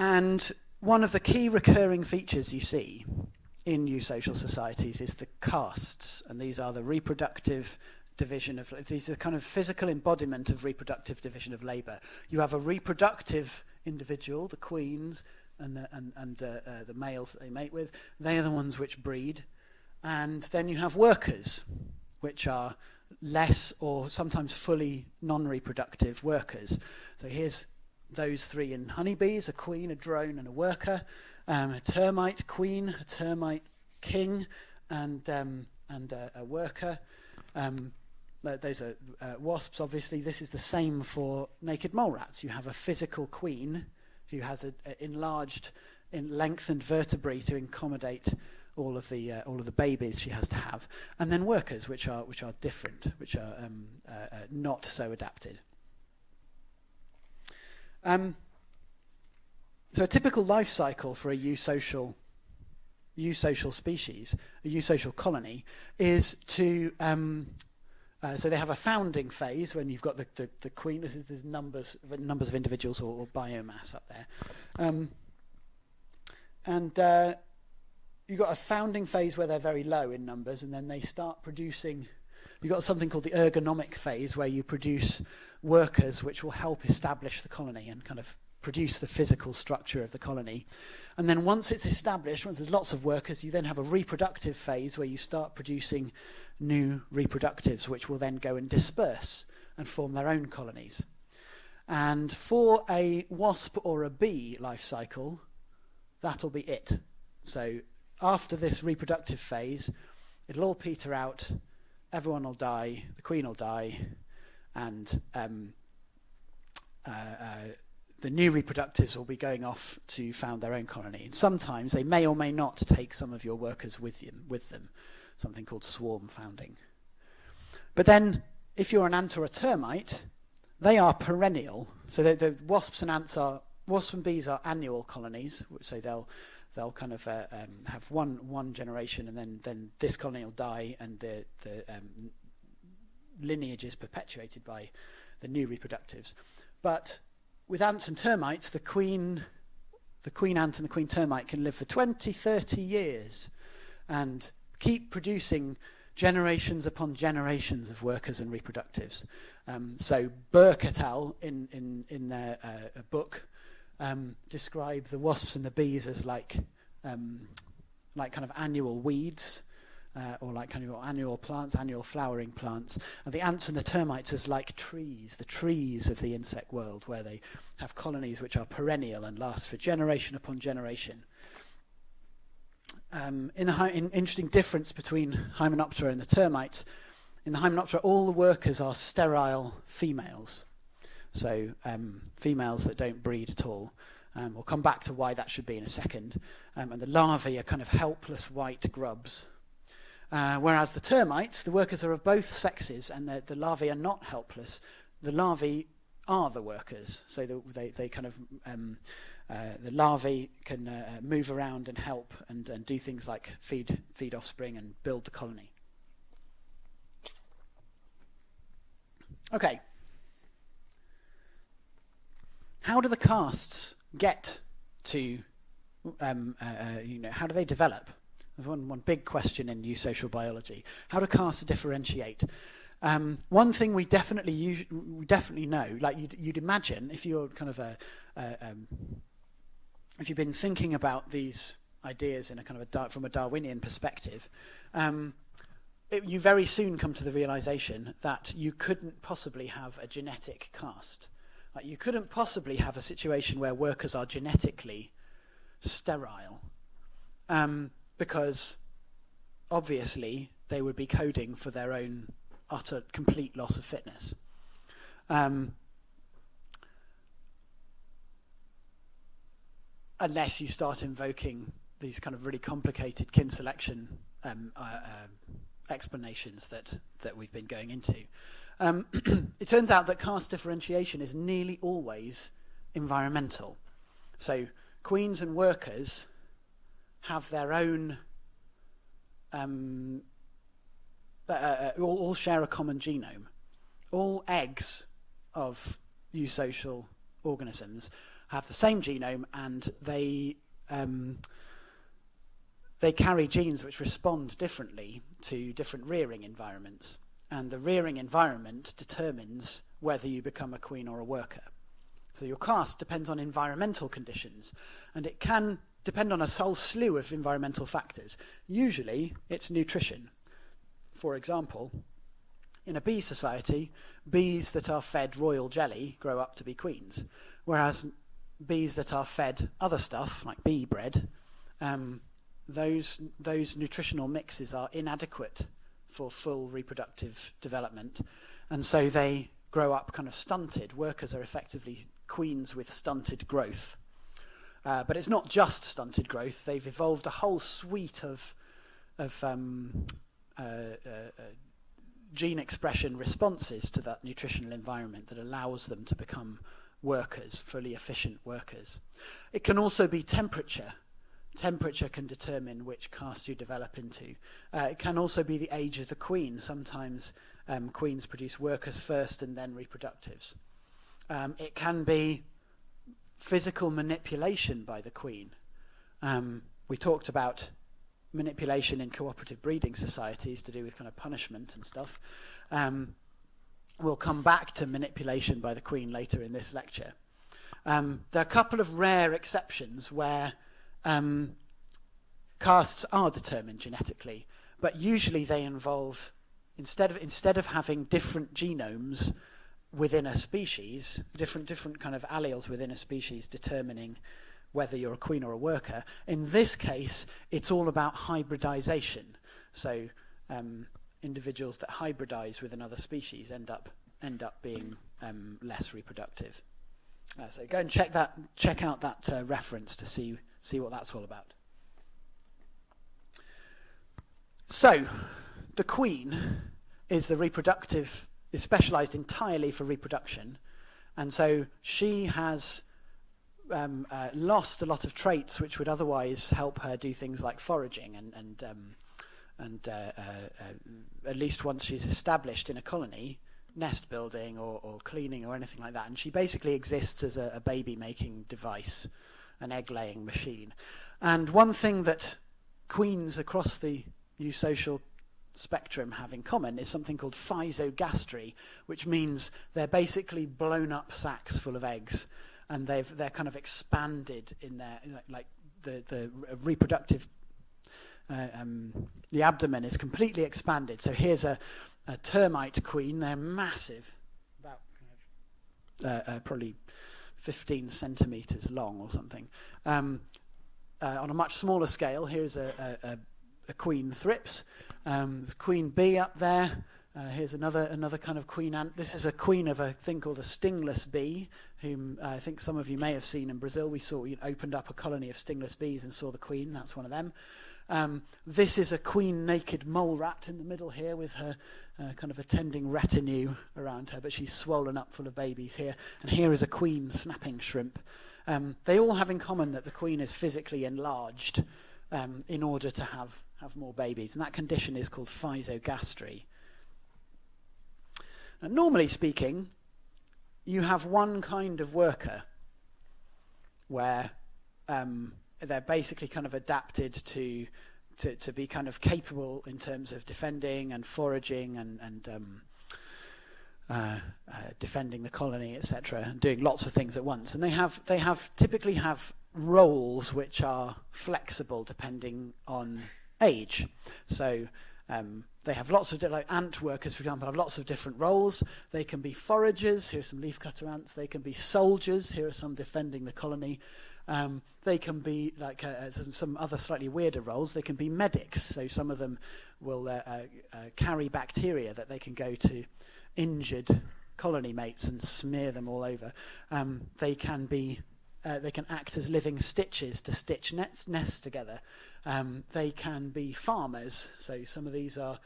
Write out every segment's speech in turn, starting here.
And one of the key recurring features you see in eusocial societies is the castes, and these are the reproductive division of, these are kind of physical embodiment of reproductive division of labour. You have a reproductive individual, the queens, and the males that they mate with. They are the ones which breed. And then you have workers, which are less or sometimes fully non-reproductive workers. So here's those three in honeybees: a queen, a drone, and a worker. A termite queen, a termite king, and a worker. Those are wasps, obviously. This is the same for naked mole rats. You have a physical queen who has a enlarged, lengthened vertebrae to accommodate all of the babies she has to have, and then workers, which are different, which are not so adapted. So a typical life cycle for a eusocial species, a eusocial colony, is to so they have a founding phase when you've got the queen. There's numbers of individuals or biomass up there, and you've got a founding phase where they're very low in numbers, and then they start producing. You've got something called the ergonomic phase, where you produce workers which will help establish the colony and kind of produce the physical structure of the colony. And then once it's established, once there's lots of workers, you then have a reproductive phase where you start producing new reproductives, which will then go and disperse and form their own colonies. And for a wasp or a bee life cycle, that'll be it. So after this reproductive phase, it'll all peter out, everyone will die, the queen will die, and the new reproductives will be going off to found their own colony. And sometimes they may or may not take some of your workers with them, something called swarm founding. But then, if you're an ant or a termite, they are perennial. So the wasps and bees are annual colonies. So they'll kind of have one generation, and then this colony will die, and the lineage is perpetuated by the new reproductives. But with ants and termites, the queen ant and the queen termite can live for 20, 30 years and keep producing generations upon generations of workers and reproductives. So Burke et al. in their book describe the wasps and the bees as like kind of annual weeds, or like kind of annual plants, annual flowering plants, and the ants and the termites as like trees, the trees of the insect world, where they have colonies which are perennial and last for generation upon generation. Interesting difference between Hymenoptera and the termites. In the Hymenoptera, all the workers are sterile females, so females that don't breed at all. We'll come back to why that should be in a second. And the larvae are kind of helpless white grubs. Whereas the termites, the workers are of both sexes, and the larvae are not helpless. The larvae are the workers, so they kind of the larvae can move around and help and do things like feed offspring and build the colony. Okay. How do the castes get to? How do they develop? There's one big question in eusocial biology. How do castes differentiate? One thing we definitely know, like you'd imagine, if you're kind of if you've been thinking about these ideas in a kind of from a Darwinian perspective, you very soon come to the realization that you couldn't possibly have a genetic caste. Like you couldn't possibly have a situation where workers are genetically sterile. Because obviously they would be coding for their own utter, complete loss of fitness. Unless you start invoking these kind of really complicated kin selection explanations that we've been going into. It turns out that caste differentiation is nearly always environmental. So queens and workers have their own, all share a common genome. All eggs of eusocial organisms have the same genome, and they carry genes which respond differently to different rearing environments. And the rearing environment determines whether you become a queen or a worker. So your caste depends on environmental conditions, and it can depend on a whole slew of environmental factors. Usually, it's nutrition. For example, in a bee society, bees that are fed royal jelly grow up to be queens, whereas bees that are fed other stuff, like bee bread, those nutritional mixes are inadequate for full reproductive development, and so they grow up kind of stunted. Workers are effectively queens with stunted growth. But it's not just stunted growth. They've evolved a whole suite of gene expression responses to that nutritional environment that allows them to become workers, fully efficient workers. It can also be temperature. Temperature can determine which caste you develop into. It can also be the age of the queen. Sometimes queens produce workers first and then reproductives. It can be physical manipulation by the queen. We talked about manipulation in cooperative breeding societies to do with kind of punishment and stuff. We'll come back to manipulation by the queen later in this lecture. There are a couple of rare exceptions where castes are determined genetically, but usually they involve, instead of having different genomes within a species, different kind of alleles within a species determining whether you're a queen or a worker. In this case, it's all about hybridization. So individuals that hybridize with another species end up being less reproductive. So go and check out that reference to see what that's all about. So the queen is specialized entirely for reproduction, and so she has lost a lot of traits which would otherwise help her do things like foraging and at least once she's established in a colony, nest building or cleaning or anything like that. And she basically exists as a baby making device, an egg laying machine. And one thing that queens across the eusocial spectrum have in common is something called physogastry, which means they're basically blown up sacs full of eggs, and they're kind of expanded in their, like the reproductive the abdomen is completely expanded. So here's a termite queen. They're massive, about probably 15 centimeters long or something. On a much smaller scale, here's a queen thrips. There's queen bee up there. Here's another kind of queen ant. This is a queen of a thing called a stingless bee, whom I think some of you may have seen in Brazil. We opened up a colony of stingless bees and saw the queen. That's one of them. This is a queen naked mole rat in the middle here with her kind of attending retinue around her, but she's swollen up full of babies here. And here is a queen snapping shrimp. They all have in common that the queen is physically enlarged in order to have more babies, and that condition is called physogastry. Now, normally speaking, you have one kind of worker where they're basically kind of adapted to be kind of capable in terms of defending and foraging and defending the colony, etc., and doing lots of things at once. And they typically have roles which are flexible depending on age. So they have lots of like ant workers, for example, have lots of different roles. They can be foragers. Here are some leafcutter ants. They can be soldiers. Here are some defending the colony. They can be like some other slightly weirder roles. They can be medics. So some of them will carry bacteria that they can go to injured colony mates and smear them all over. They can act as living stitches to stitch nests together. They can be farmers. So some of these are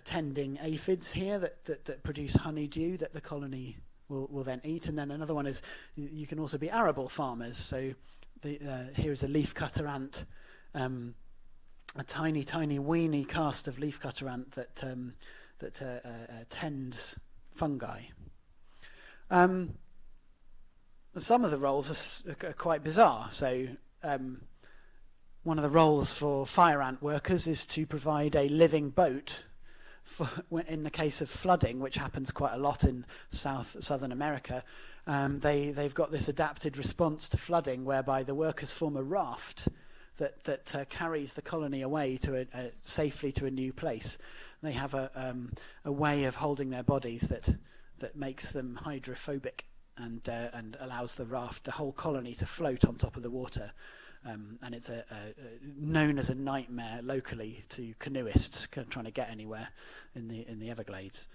tending aphids here that produce honeydew that the colony will then eat. And then another one is you can also be arable farmers. So here is a leafcutter ant, a tiny weeny caste of leafcutter ant that tends fungi. some of the roles are quite bizarre. So one of the roles for fire ant workers is to provide a living boat in the case of flooding, which happens quite a lot in southern America. They've got this adapted response to flooding whereby the workers form a raft that carries the colony away to safely to a new place. They have a way of holding their bodies that makes them hydrophobic and allows the whole colony to float on top of the water. And it's known as a nightmare locally to canoeists trying to get anywhere in the Everglades.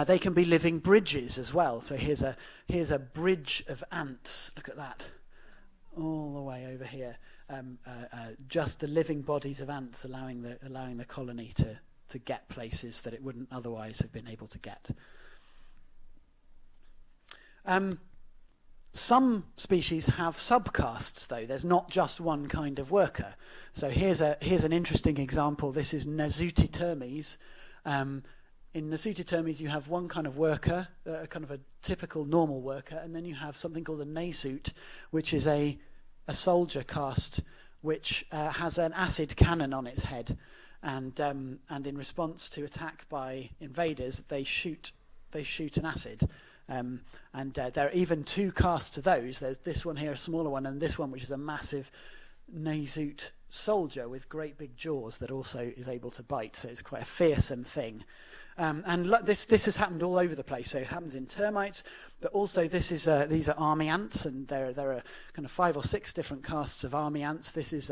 They can be living bridges as well. So here's a bridge of ants. Look at that, all the way over here. Just the living bodies of ants allowing the colony to get places that it wouldn't otherwise have been able to get. Some species have subcastes, though. There's not just one kind of worker. So here's an interesting example. This is Nasutitermes. In Nasutitermes, you have one kind of worker, kind of a typical normal worker, and then you have something called a nasut, which is a soldier caste, which has an acid cannon on its head, and in response to attack by invaders, they shoot an acid. And there are even two castes of those. There's this one here, a smaller one, and this one, which is a massive nasut soldier with great big jaws that also is able to bite. So it's quite a fearsome thing. And this has happened all over the place. So it happens in termites, but also these are army ants, and there are kind of 5 or 6 different castes of army ants. This is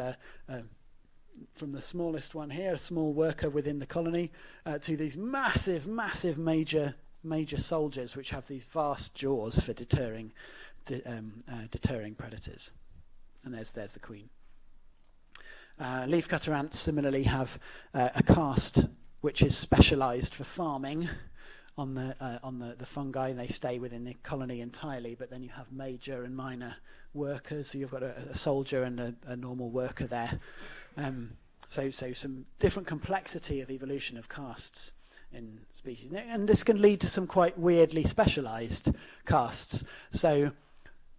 from the smallest one here, a small worker within the colony, to these massive major soldiers, which have these vast jaws for deterring predators. And there's the queen. Leafcutter ants similarly have a caste which is specialised for farming on the fungi, and they stay within the colony entirely. But then you have major and minor workers. So you've got a soldier and a normal worker there. So some different complexity of evolution of castes in species, and this can lead to some quite weirdly specialised castes. So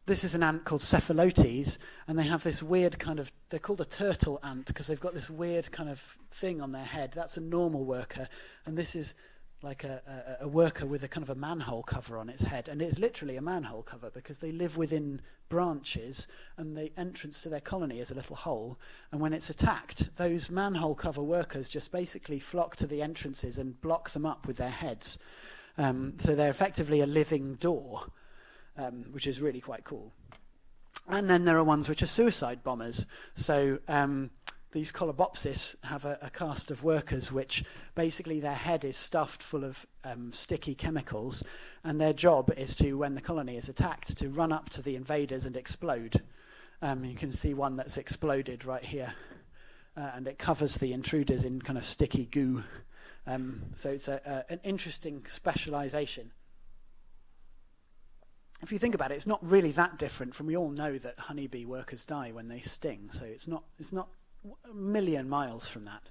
this is an ant called Cephalotes, and they have this weird kind of, they're called a turtle ant because they've got this weird kind of thing on their head. That's a normal worker, and this is like a worker with a kind of a manhole cover on its head, and it's literally a manhole cover because they live within branches, and the entrance to their colony is a little hole, and when it's attacked, those manhole cover workers just basically flock to the entrances and block them up with their heads. So they're effectively a living door, which is really quite cool. And then there are ones which are suicide bombers. So these Colobopsis have a caste of workers which basically their head is stuffed full of sticky chemicals, and their job is to, when the colony is attacked, to run up to the invaders and explode. You can see one that's exploded right here, and it covers the intruders in kind of sticky goo. So it's an interesting specialization. If you think about it, it's not really that different from, we all know that honeybee workers die when they sting, so it's not a million miles from that.